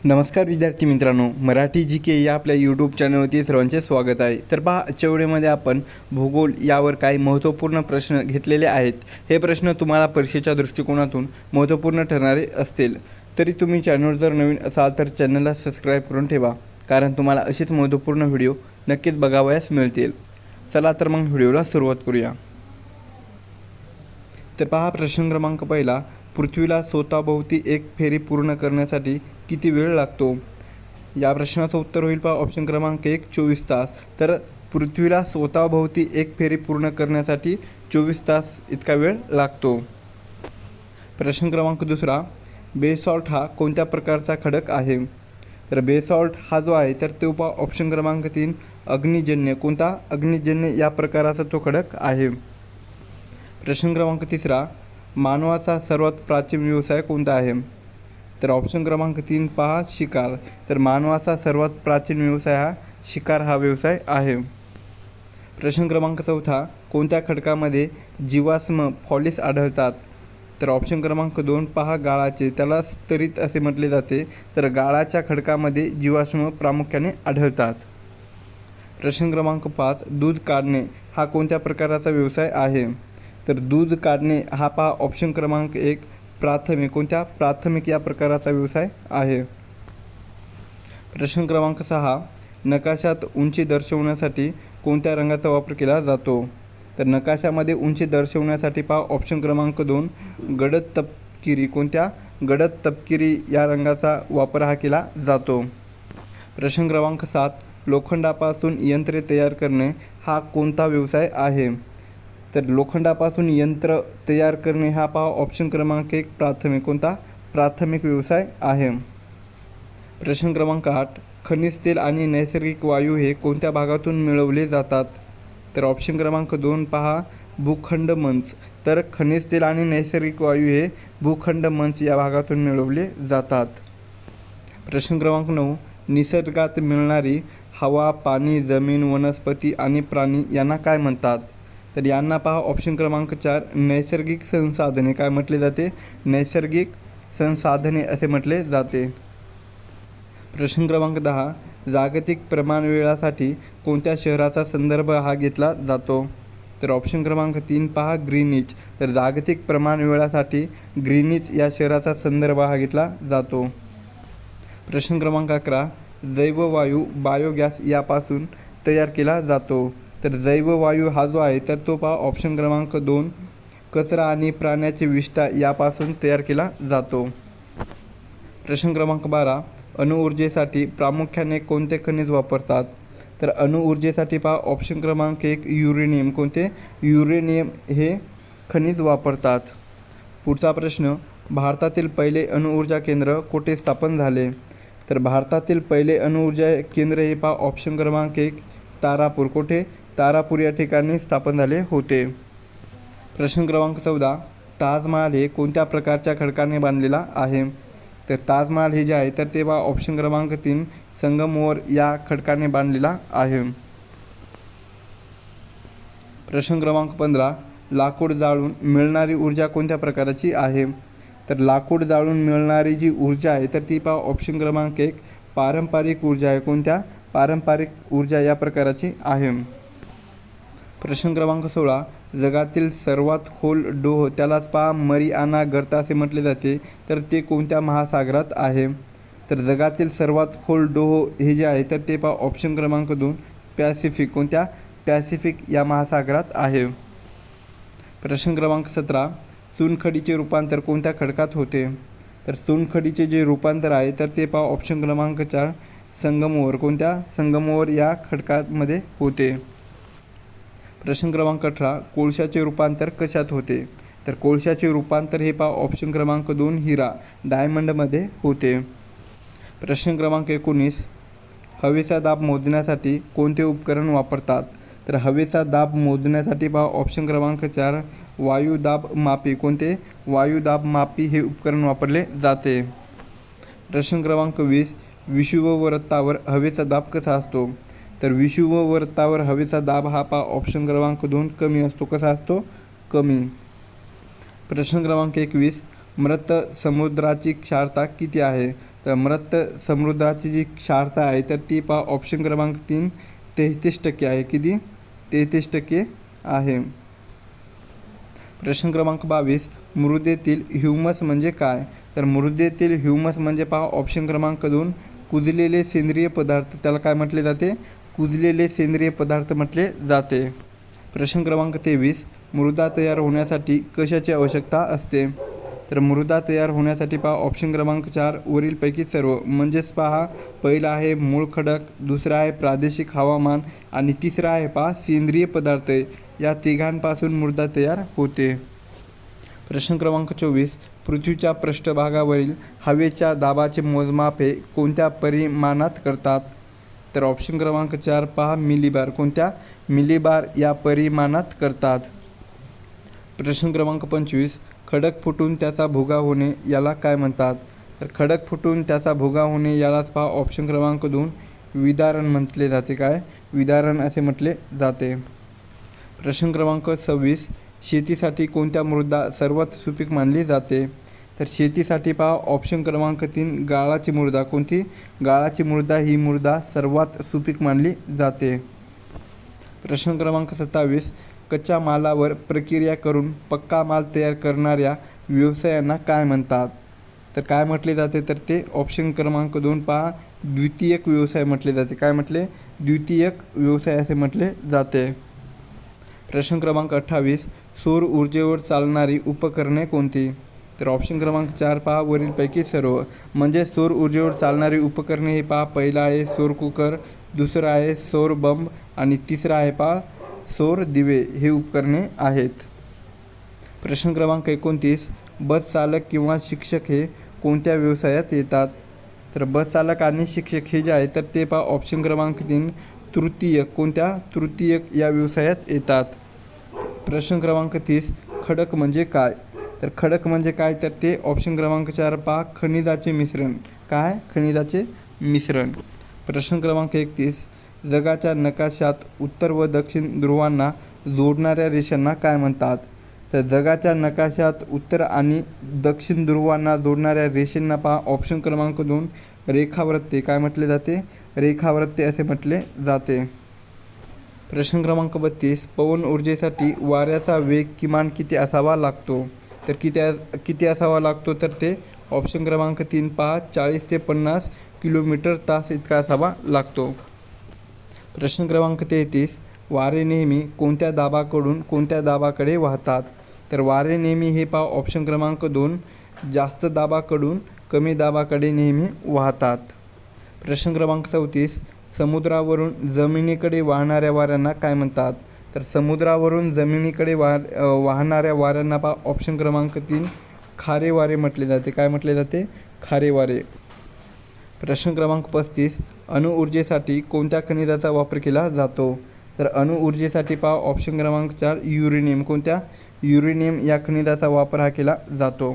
नमस्कार विद्यार्थी मित्रांनो, मराठी जी के या आपल्या यूट्यूब चॅनलवरती सर्वांचे स्वागत आहे. तर पहा, आजच्या व्हिडिओमध्ये आपण भूगोल यावर काही महत्त्वपूर्ण प्रश्न घेतलेले आहेत. हे प्रश्न तुम्हाला परीक्षेच्या दृष्टिकोनातून महत्त्वपूर्ण ठरणारे असतील. तरी तुम्ही चॅनलवर जर नवीन असाल तर चॅनलला सबस्क्राईब करून ठेवा, कारण तुम्हाला अशीच महत्त्वपूर्ण व्हिडिओ नक्कीच बघावयास मिळतील. चला तर मग व्हिडिओला सुरुवात करूया. तर पहा, प्रश्न क्रमांक पहिला, पृथ्वीला स्वतःभोवती एक फेरी पूर्ण करण्यासाठी किती वेळ लागतो? या प्रश्नाचं उत्तर होईल पहा ऑप्शन क्रमांक 1 24 तास. तर पृथ्वीला स्वतःभोवती एक फेरी पूर्ण करण्यासाठी 24 तास इतका वेळ लागतो. प्रश्न क्रमांक दुसरा, बेसॉल्ट हा कोणत्या प्रकारचा खडक आहे? तर बेसॉल्ट हा जो आहे तर तो पहा ऑप्शन क्रमांक 3 अग्निजन्य. कोणता? अग्निजन्य या प्रकाराचा तो खडक आहे. प्रश्न क्रमांक तिसरा, मानवाचा सर्वात प्राचीन व्यवसाय कोणता आहे? तर ऑप्शन क्रमांक 3 पहा शिकार. तर मानवाचा सर्वात प्राचीन व्यवसाय हा शिकार हा व्यवसाय आहे. प्रश्न क्रमांक चौथा, कोणत्या खडकामध्ये जीवाश्म फॉलिस आढळतात? तर ऑप्शन क्रमांक 2 पहा गाळाचे. त्याला स्तरित असे म्हटले जाते. तर गाळाच्या खडकामध्ये जीवाश्म प्रामुख्याने आढळतात. प्रश्न क्रमांक 5, दूध काढणे हा कोणत्या प्रकाराचा व्यवसाय आहे? तर दूध काढणे हा पहा ऑप्शन क्रमांक 1 प्राथमिक. कोणत्या? प्राथमिक या प्रकाराचा व्यवसाय आहे. प्रश्न क्रमांक 6, नकाशात उंची दर्शवण्यासाठी कोणत्या रंगाचा वापर केला जातो? तर नकाशामध्ये उंची दर्शवण्यासाठी पहा ऑप्शन क्रमांक 2 गडद तपकिरी. कोणत्या? गडद तपकिरी या रंगाचा वापर हा केला जातो. प्रश्न क्रमांक 7, लोखंडापासून यंत्रे तयार करणे हा कोणता व्यवसाय आहे? तर लोखंडापासून यंत्र तयार करणे हा पहा ऑप्शन क्रमांक 1 प्राथमिक. कोणता? प्राथमिक व्यवसाय आहे. प्रश्न क्रमांक 8, खनिज तेल आणि नैसर्गिक वायू हे कोणत्या भागातून मिळवले जातात? तर ऑप्शन क्रमांक 2 पहा भूखंड मंच. तर खनिज तेल आणि नैसर्गिक वायू हे भूखंड मंच या भागातून मिळवले जातात. प्रश्न क्रमांक 9, निसर्गात मिळणारी हवा, पाणी, जमीन, वनस्पती आणि प्राणी यांना काय म्हणतात? तर यांना पहा ऑप्शन क्रमांक 4 नैसर्गिक संसाधने. काय म्हटले जाते? नैसर्गिक संसाधने असे म्हटले जाते. प्रश्न क्रमांक 10, जागतिक प्रमाणवेळासाठी कोणत्या शहराचा संदर्भ हा घेतला जातो? तर ऑप्शन क्रमांक 3 पहा ग्रीनिच. तर जागतिक प्रमाणवेळासाठी ग्रीनिच या शहराचा संदर्भ हा घेतला जातो. प्रश्न क्रमांक 11, जैववायू बायोगॅस यापासून तयार केला जातो. तर जैववायू हा जो आहे तर तो पहा ऑप्शन क्रमांक 2 कचरा आणि प्राण्याचे विष्ठा यापासून तयार केला जातो. प्रश्न क्रमांक 12, अणुऊर्जेसाठी प्रामुख्याने कोणते खनिज वापरतात? तर अणुऊर्जेसाठी पहा ऑप्शन क्रमांक 1 युरेनियम. कोणते? युरेनियम हे खनिज वापरतात. पुढचा प्रश्न, भारतातील पहिले अणुऊर्जा केंद्र कुठे स्थापन झाले? तर भारतातील पहिले अणुऊर्जा केंद्र हे पहा ऑप्शन क्रमांक 1 तारापूर. कुठे? तारापूर या ठिकाणी स्थापन झाले होते. प्रश्न क्रमांक 14, ताजमहाल हे कोणत्या प्रकारच्या खडकाने बांधलेला आहे? तर ताजमहाल हे जे आहे तर ते पहा ऑप्शन क्रमांक 3 संगमरवर या खडकाने बांधलेला आहे. प्रश्न क्रमांक 15, लाकूड जाळून मिळणारी ऊर्जा कोणत्या प्रकारची आहे? तर लाकूड जाळून मिळणारी जी ऊर्जा आहे तर ती पहा ऑप्शन क्रमांक 1 पारंपरिक ऊर्जा आहे. कोणत्या? पारंपरिक ऊर्जा या प्रकाराची आहे. प्रश्न क्रमांक 16, जगातील सर्वात खोल डोह त्यालाच पहा मरियाना गर्त असे म्हटले जाते. तर ते कोणत्या महासागरात आहे? तर जगातील सर्वात खोल डोह हे जे आहे तर ते पहा ऑप्शन क्रमांक 2 पॅसिफिक. कोणत्या? पॅसिफिक या महासागरात आहे. प्रश्न क्रमांक 17, चुनखडीचे रूपांतर कोणत्या खडकात होते? तर चुनखडीचे जे रूपांतर आहे तर ते पहा ऑप्शन क्रमांक 4 संगमरवर. कोणत्या? संगमरवर या खडकामध्ये होते. प्रश्न क्रमांक 18, कोळशाचे रूपांतर कशात होते? तर कोळशाचे रूपांतर हे पहा ऑप्शन क्रमांक 2 हिरा डायमंडमध्ये होते. प्रश्न क्रमांक 19, हवेचा दाब मोजण्यासाठी कोणते उपकरण वापरतात? तर हवेचा दाब मोजण्यासाठी पहा ऑप्शन क्रमांक 4 वायुदाब मापी. कोणते? वायुदाब मापी हे उपकरण वापरले जाते. प्रश्न क्रमांक 20, विषुववृत्तावर हवेचा दाब कसा असतो? तर विषुववृत्तावर हवेचा दाब हा पहा ऑप्शन क्रमांक 2 कमी असतो. कसा असतो? कमी. प्रश्न क्रमांक 21, मृत समुद्राची क्षारता किती आहे? तर मृत समुद्राची जी क्षारता आहे तर ती पहा ऑप्शन क्रमांक 3 33% आहे. किती? 33% आहे. प्रश्न क्रमांक 22 मृदेतील ह्युमस म्हणजे काय? तर मृदेतील ह्युमस म्हणजे पहा ऑप्शन क्रमांक 2 कुजलेले सेंद्रिय पदार्थ. त्याला काय म्हटले जाते? कुजलेले सेंद्रिय पदार्थ म्हटले जाते. प्रश्न क्रमांक 23 मृदा तयार होण्यासाठी कशाची आवश्यकता असते? तर मृदा तयार होण्यासाठी पहा ऑप्शन क्रमांक 4 वरीलपैकी सर्व. म्हणजेच पहा पहिला आहे मूळ खडक, दुसरा आहे प्रादेशिक हवामान आणि तिसरा आहे पहा सेंद्रिय पदार्थ. या तिघांपासून मृदा तयार होते. प्रश्न क्रमांक 24 पृथ्वीच्या पृष्ठभागावरील हवेच्या दाबाचे मोजमाप हे कोणत्या परिमाणात करतात? तर ऑप्शन क्रमांक 4 पहा मिलीबार. कोणत्या? मिलीबार या परिमाणात करतात. प्रश्न क्रमांक 25 खडक फुटून त्याचा भुगा होणे याला काय म्हणतात? तर खडक फुटून त्याचा भुगा होणे यालाच पहा ऑप्शन क्रमांक 2 विदारण म्हटले जाते. काय? विदारण असे म्हटले जाते. प्रश्न क्रमांक 26 शेतीसाठी कोणत्या मृदा सर्वात सुपीक मानली जाते? तर शेतीसाठी पहा ऑप्शन क्रमांक 3 गाळाची मृदा. कोणती? गाळाची मृदा ही मृदा सर्वात सुपीक मानली जाते. प्रश्न क्रमांक 27 कच्च्या मालावर प्रक्रिया करून पक्का माल तयार करणाऱ्या व्यवसायांना काय म्हणतात? तर काय म्हटले जाते? तर ते ऑप्शन क्रमांक 2 पहा द्वितीयक व्यवसाय म्हटले जाते. काय म्हटले? द्वितीयक व्यवसाय असे म्हटले जाते. प्रश्न क्रमांक 28 सौर ऊर्जेवर चालणारी उपकरणे कोणती? तर ऑप्शन क्रमांक 4 पहा वरीलपैकी सर्व. म्हणजे सौर ऊर्जेवर चालणारी उपकरणे हे पहा पहिला आहे सौर कुकर, दुसरं आहे सौर बंब आणि तिसरं आहे पहा सौर दिवे. हे उपकरणे आहेत. प्रश्न क्रमांक 29 बस चालक किंवा शिक्षक हे कोणत्या व्यवसायात येतात? तर बस चालक आणि शिक्षक हे जे आहेत तर ते पहा ऑप्शन क्रमांक 3 तृतीयक. कोणत्या? तृतीयक या व्यवसायात येतात. प्रश्न क्रमांक 30 खडक म्हणजे काय? तर खडक म्हणजे काय? तर ते ऑप्शन क्रमांक 4 पहा खनिजाचे मिश्रण. काय? खनिजाचे मिश्रण. प्रश्न क्रमांक 31 जगाच्या नकाशात उत्तर व दक्षिण ध्रुवांना जोडणाऱ्या रेषांना काय म्हणतात? तर जगाच्या नकाशात उत्तर आणि दक्षिण ध्रुवांना जोडणाऱ्या रेषांना पहा ऑप्शन क्रमांक 2 रेखावृत्ते. काय म्हटले जाते? रेखावृत्ते असे म्हटले जाते. प्रश्न क्रमांक 32 पवन ऊर्जेसाठी वाऱ्याचा वेग किमान किती असावा लागतो? तर किती असावा लागतो? तर ते ऑप्शन क्रमांक 3 पहा 40 ते 50 किलोमीटर तास इतका असावा लागतो. प्रश्न क्रमांक 33 वारे नेहमी कोणत्या दाबाकडून कोणत्या दाबाकडे वाहतात? तर वारे नेहमी हे पहा ऑप्शन क्रमांक 2 जास्त दाबाकडून कमी दाबाकडे नेहमी वाहतात. प्रश्न क्रमांक 34 समुद्रावरून जमिनीकडे वाहणाऱ्या वाऱ्यांना काय म्हणतात? तर समुद्रावरून जमिनीकडे वाहणाऱ्या वाऱ्यांना पहा ऑप्शन क्रमांक 3 खारे वारे म्हटले जाते. काय म्हटले जाते? खारे वारे. प्रश्न क्रमांक 35 अणुऊर्जेसाठी कोणत्या खनिजाचा वापर केला जातो? तर अणुऊर्जेसाठी पहा ऑप्शन क्रमांक 4 युरेनियम. कोणत्या? युरेनियम या खनिजाचा वापर हा केला जातो.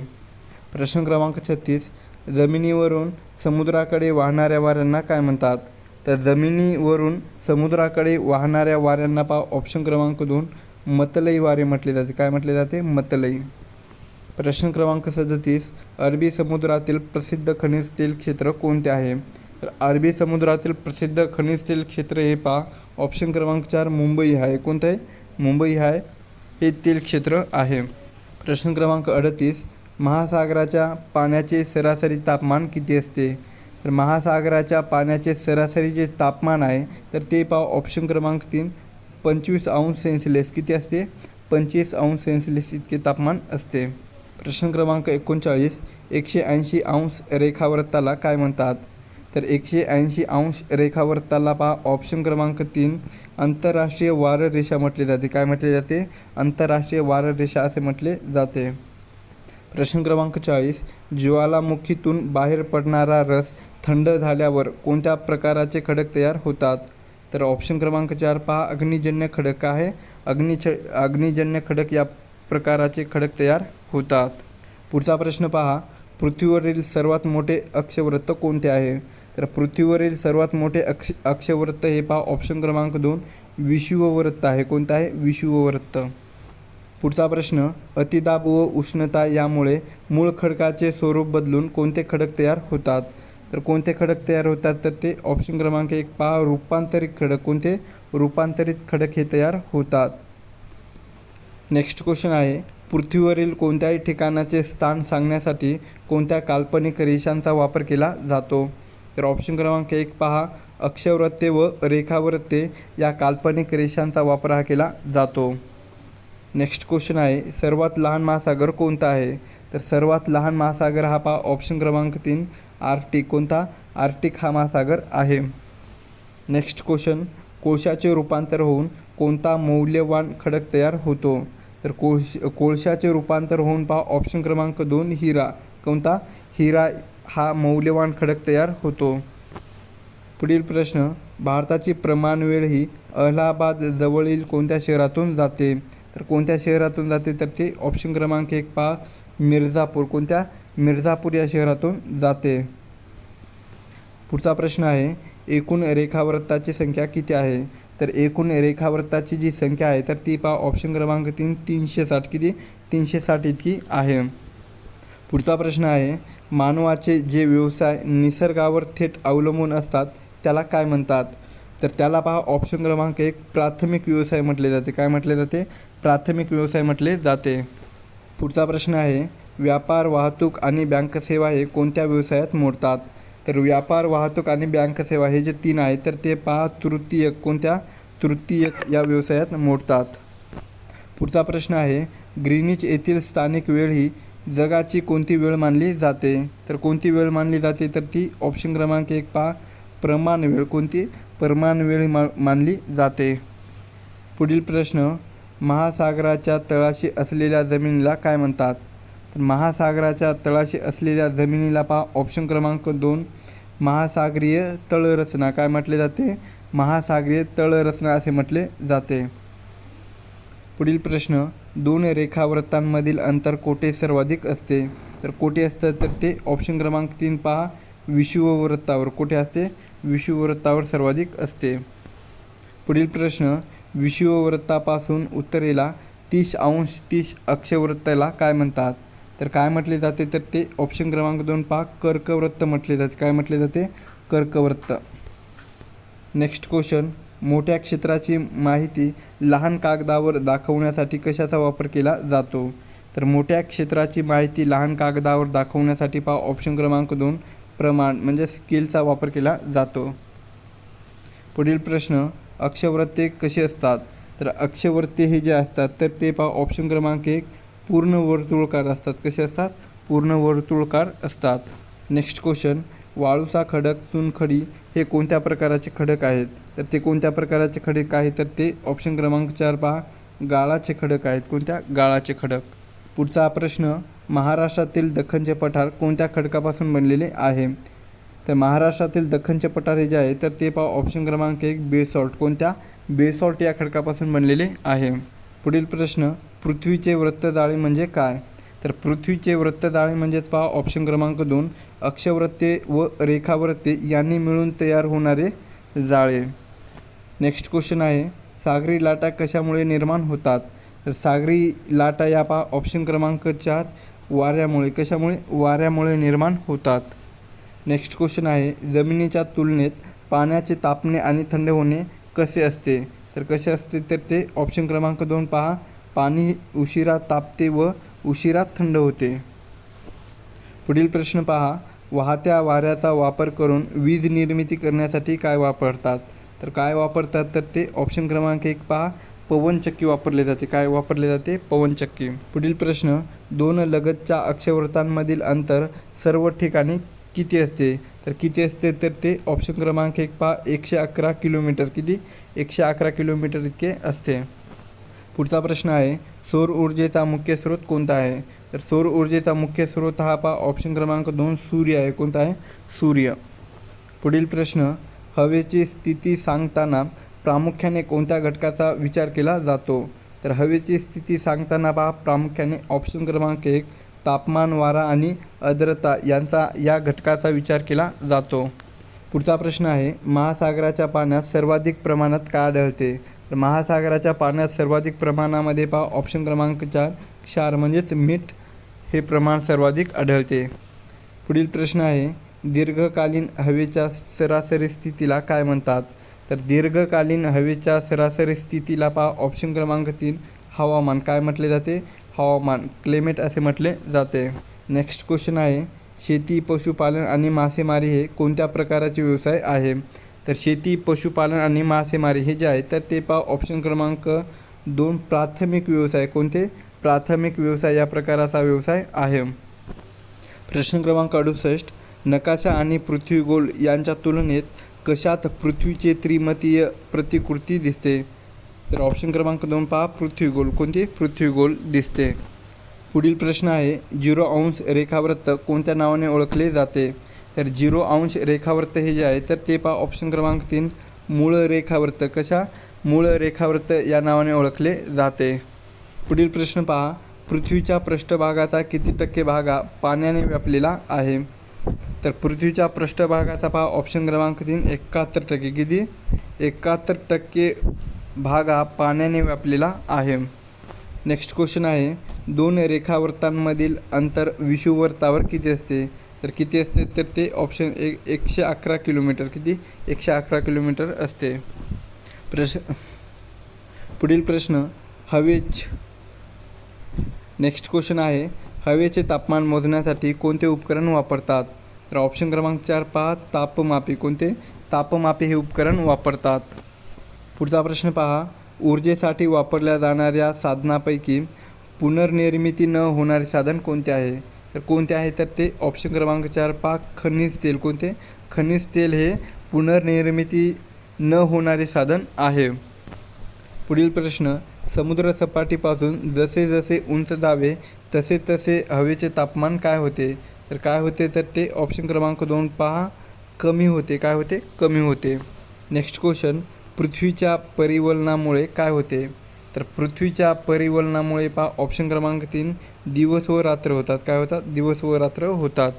प्रश्न क्रमांक 36 जमिनीवरून समुद्राकडे वाहणाऱ्या वाऱ्यांना काय म्हणतात? तर जमिनीवरून समुद्राकडे वाहणाऱ्या वाऱ्यांना पहा ऑप्शन क्रमांक 2 मतलई वारे म्हटले जाते. काय म्हटले जाते? मतलई. प्रश्न क्रमांक 37 अरबी समुद्रातील प्रसिद्ध खनिज तेल क्षेत्र कोणते आहे? तर अरबी समुद्रातील प्रसिद्ध खनिज तेल क्षेत्र हे पहा ऑप्शन क्रमांक 4 मुंबई आहे. कोणतं आहे? मुंबई आहे हे तेल क्षेत्र आहे. प्रश्न क्रमांक 38 महासागराच्या पाण्याचे सरासरी तापमान किती असते? तर महासागराच्या पाण्याचे सरासरी जे तापमान आहे तर ते पहा ऑप्शन क्रमांक 3 25 अंश सेल्सिअस. किती असते? 25 अंश सेल्सिअस इतके तापमान असते. प्रश्न क्रमांक 39 180 अंश रेखावृत्ताला काय म्हणतात? तर 180 अंश रेखावृत्ताला पहा ऑप्शन क्रमांक 3 आंतरराष्ट्रीय वाररेषा म्हटले जाते. काय म्हटले जाते? आंतरराष्ट्रीय वाररेषा असे म्हटले जाते. प्रश्न क्रमांक 40 ज्वालामुखीतून बाहेर पडणारा रस थंड झाल्यावर कोणत्या प्रकारचे खडक तयार होतात? तर ऑप्शन क्रमांक 4 पहा अग्निजन्य खडक आहे. अग्निजन्य खडक या प्रकाराचे खडक तयार होतात. पुढचा प्रश्न पहा पृथ्वीवरील सर्वात मोठे अक्षवृत्त कोणते आहे? तर पृथ्वीवरील सर्वात मोठे अक्षवृत्त हे पहा ऑप्शन क्रमांक 2 विषुववृत्त आहे. कोणतं आहे? विषुववृत्त. पुढचा प्रश्न, अतिदाब व उष्णता यामुळे मूळ खडकाचे स्वरूप बदलून कोणते खडक तयार होतात? तर कोणते खडक तयार होतात? तर ते ऑप्शन क्रमांक 1 पहा, रूपांतरित खडक. कोणते? रूपांतरित खडक हे तयार होतात. नेक्स्ट क्वेश्चन आहे, पृथ्वीवरील कोणत्याही ठिकाणाचे स्थान सांगण्यासाठी कोणत्या काल्पनिक रेषांचा वापर केला जातो? तर ऑप्शन क्रमांक 1 पहा, अक्षवृत्ते व रेखावृत्ते या काल्पनिक रेषांचा वापर हा केला जातो. नेक्स्ट क्वेश्चन आहे, सर्वात लहान महासागर कोणता आहे? तर सर्वात लहान महासागर हा पहा, ऑप्शन क्रमांक 3 आर्क्टिक. कोणता? आर्क्टिक हा महासागर आहे. नेक्स्ट क्वेश्चन, कोळशाचे रूपांतर होऊन कोणता मौल्यवान खडक तयार होतो? तर कोळशाचे रूपांतर होऊन पहा, ऑप्शन क्रमांक 2 हिरा. कोणता? हिरा हा मौल्यवान खडक तयार होतो. पुढील प्रश्न, भारताची प्रमाणवेळ ही अलाहाबाद जवळील कोणत्या शहरातून जाते? तर कोणत्या शहरातून जाते? तर ते ऑप्शन क्रमांक 1 पहा, मिर्झापूर. कोणत्या? मिर्झापूर या शहरातून जाते. पुढचा प्रश्न आहे, एकूण रेखावृत्ताची संख्या किती आहे? तर एकूण रेखावृत्ताची जी संख्या आहे तर ती पहा, ऑप्शन क्रमांक 3 360. किती? 360 इतकी आहे. पुढचा प्रश्न आहे, मानवाचे जे व्यवसाय निसर्गावर थेट अवलंबून असतात त्याला काय म्हणतात? तर त्याला पहा, ऑप्शन क्रमांक 1 प्राथमिक व्यवसाय म्हटले जाते. काय म्हटले जाते? प्राथमिक व्यवसाय म्हटले जाते. पुढचा प्रश्न आहे, व्यापार, वाहतूक आणि बँक सेवा हे कोणत्या व्यवसायात मोडतात? तर व्यापार, वाहतूक आणि बँक सेवा हे जे 3 आहेत तर ते पहा, तृतीयक. कोणत्या? तृतीयक या व्यवसायात मोडतात. पुढचा प्रश्न आहे, ग्रीनिच येथील स्थानिक वेळ ही जगाची कोणती वेळ मानली जाते? तर कोणती वेळ मानली जाते? तर ती ऑप्शन क्रमांक 1 पहा, प्रमाण वेळ. कोणती? प्रमाण वेळ मानली जाते. पुढील प्रश्न, महासागराच्या तळाशी असलेल्या जमिनीला काय म्हणतात? तर महासागराच्या तळाशी असलेल्या जमिनीला पहा, ऑप्शन क्रमांक 2 महासागरीय तळरचना. काय म्हटले जाते? महासागरीय तळरचना असे म्हटले जाते. पुढील प्रश्न, 2 रेखावृत्तांमधील अंतर कोठे सर्वाधिक असते? तर कोठे असतं? तर ते ऑप्शन क्रमांक 3 पहा, विषुववृत्तावर. कोठे असते? विषुववृत्तावर सर्वाधिक असते. पुढील प्रश्न, विषुववृत्तापासून उत्तरेला 30 अंश 30 अक्षवृत्ताला काय म्हणतात? तर काय म्हटले जाते? तर ते ऑप्शन क्रमांक 2 पहा, कर्कवृत्त म्हटले जाते. काय म्हटले जाते? कर्कवृत्त. नेक्स्ट क्वेश्चन, मोठ्या क्षेत्राची माहिती लहान कागदावर दाखवण्यासाठी कशाचा वापर केला जातो? तर मोठ्या क्षेत्राची माहिती लहान कागदावर दाखवण्यासाठी पहा, ऑप्शन क्रमांक 2 प्रमाण म्हणजे स्केलचा वापर केला जातो. पुढील प्रश्न, अक्षवृत्ते कशी असतात? तर अक्षवृत्ते हे जे असतात तर ते पहा, ऑप्शन क्रमांक 1 पूर्ण वर्तुळकार असतात. कसे असतात? पूर्ण वर्तुळकार असतात. नेक्स्ट क्वेश्चन, वाळूचा खडक, चुनखडी हे कोणत्या प्रकारचे खडक आहेत? तर ते कोणत्या प्रकारचे खडक आहेत? तर ते ऑप्शन क्रमांक 4 पहा, गाळाचे खडक आहेत. कोणत्या? गाळाचे खडक. पुढचा प्रश्न, महाराष्ट्रातील दख्खनचे पठार कोणत्या खडकापासून बनलेले आहे? तर महाराष्ट्रातील दख्खनचे पठार हे जे आहे तर ते पहा, ऑप्शन क्रमांक 1 बेसॉल्ट. कोणत्या? बेसॉल्ट या खडकापासून बनलेले आहे. पुढील प्रश्न, पृथ्वीचे वृत्तजाळे म्हणजे काय? तर पृथ्वीचे वृत्तजाळे म्हणजेच पहा, ऑप्शन क्रमांक 2 अक्षवृत्ते व रेखावृत्ते यांनी मिळून तयार होणारे जाळे. नेक्स्ट क्वेश्चन आहे, सागरी लाटा कशामुळे निर्माण होतात? तर सागरी लाटा या पहा, ऑप्शन क्रमांक 4 वाऱ्यामुळे. कशामुळे? वाऱ्यामुळे निर्माण होतात. नेक्स्ट क्वेश्चन आहे, जमिनीच्या तुलनेत पाण्याचे तापणे आणि थंड होणे कसे असते? तर कसे असते? तर ते ऑप्शन क्रमांक 2 पहा, पाणी उशिरा तापते व उशिरा थंड होते. पुढील प्रश्न पहा, वाहत्या वाऱ्याचा वापर करून वीज निर्मिती करण्यासाठी काय वापरतात? तर काय वापरतात? तर ते ऑप्शन क्रमांक 1 पहा, पवनचक्की वापरले जाते. काय वापरले जाते? पवनचक्की. पुढील प्रश्न, 2 लगतच्या अक्षवृत्तांमधील अंतर सर्व ठिकाणी किती असते? तर किती असते? तर ते ऑप्शन क्रमांक 1 पहा, 111 किलोमीटर. किती? 111 किलोमीटर इतके असते. पुढचा प्रश्न आहे, सौर ऊर्जेचा मुख्य स्रोत कोणता आहे? तर सौर ऊर्जेचा मुख्य स्रोत हा पहा, ऑप्शन क्रमांक 2 सूर्य आहे. कोणता आहे? सूर्य. पुढील प्रश्न, हवेची स्थिती सांगताना प्रामुख्याने कोणत्या घटकाचा विचार केला जातो? तर हवेची स्थिती सांगताना पहा, प्रामुख्याने ऑप्शन क्रमांक 1 तापमान, वारा आणि आर्द्रता या घटकाचा विचार केला जातो. पुढचा प्रश्न आहे, महासागराच्या पाण्यात सर्वाधिक प्रमाणात काय आढळते? तर महासागराच्या पाण्यात सर्वाधिक प्रमाणामध्ये पहा ऑप्शन क्रमांक 4 क्षार म्हणजेच मीठ हे प्रमाण सर्वाधिक आढळते. पुढील प्रश्न आहे, दीर्घकालीन हवेच्या सरासरी स्थितीला काय म्हणतात? तर दीर्घकालीन हवेच्या सरासरी स्थितीला पहा ऑप्शन क्रमांक 3 हवामान काय म्हटले जाते? हवामान क्लायमेट असे म्हटले जाते. नेक्स्ट क्वेश्चन आहे, शेती, पशुपालन आणि मासेमारी हे कोणत्या प्रकारचे व्यवसाय आहे? तर शेती, पशुपालन आणि मासेमारी हे जे आहे तर ते पहा ऑप्शन क्रमांक 2 प्राथमिक व्यवसाय. कोणते? प्राथमिक व्यवसाय या प्रकाराचा व्यवसाय आहे. प्रश्न क्रमांक 68, नकाशा आणि पृथ्वीगोल यांच्या तुलनेत कशात पृथ्वीचे त्रिमितीय प्रतिकृती दिसते? तर ऑप्शन क्रमांक 2 पहा पृथ्वीगोल. कोणते? पृथ्वीगोल दिसते. पुढील प्रश्न आहे, 0 अंश रेखावृत्त कोणत्या नावाने ओळखले जाते? तर 0 अंश रेखावृत्त हे जे आहे तर ते पहा ऑप्शन क्रमांक 3 मूळ रेखावृत्त. कशा? मूळ रेखावृत्त या नावाने ओळखले जाते. पुढील प्रश्न पहा, पृथ्वीच्या पृष्ठभागाचा किती टक्के भाग हा पाण्याने व्यापलेला आहे? तर पृथ्वीच्या पृष्ठभागाचा पहा ऑप्शन क्रमांक 3 71%. किती? 71% भाग हा पाण्याने व्यापलेला आहे. नेक्स्ट क्वेश्चन आहे, 2 रेखावृत्तांमधील अंतर विषुववृत्तावर किती असते? तर किती असते? तर ते ऑप्शन 111 किलोमीटर. किती? 111 किलोमीटर असते. पुढील प्रश्न, नेक्स्ट क्वेश्चन आहे, हवेचे तापमान मोजण्यासाठी कोणते उपकरण वापरतात? तर ऑप्शन क्रमांक 4 पहा तापमापी. कोणते? तापमापी हे उपकरण वापरतात. पुढचा प्रश्न पहा, ऊर्जेसाठी वापरल्या जाणाऱ्या साधनापैकी पुनर्निर्मिती न होणारे साधन कोणते आहे? तर कोणते आहे? तर ते ऑप्शन क्रमांक 4 पहा खनिज तेल. कोणते? खनिज तेल हे पुनर्निर्मिती न होणारे साधन आहे. पुढील प्रश्न, समुद्र सपाटीपासून जसे जसे उंच जावे तसे तसे हवेचे तापमान काय होते? तर काय होते? तर ते ऑप्शन क्रमांक 2 पहा कमी होते. काय होते? कमी होते. नेक्स्ट क्वेश्चन, पृथ्वीच्या परिवलनामुळे काय होते? तर पृथ्वीच्या परिवलनामुळे पहा ऑप्शन क्रमांक 3 दिवस व रात्र होतात. काय होतात? दिवस व रात्र होतात.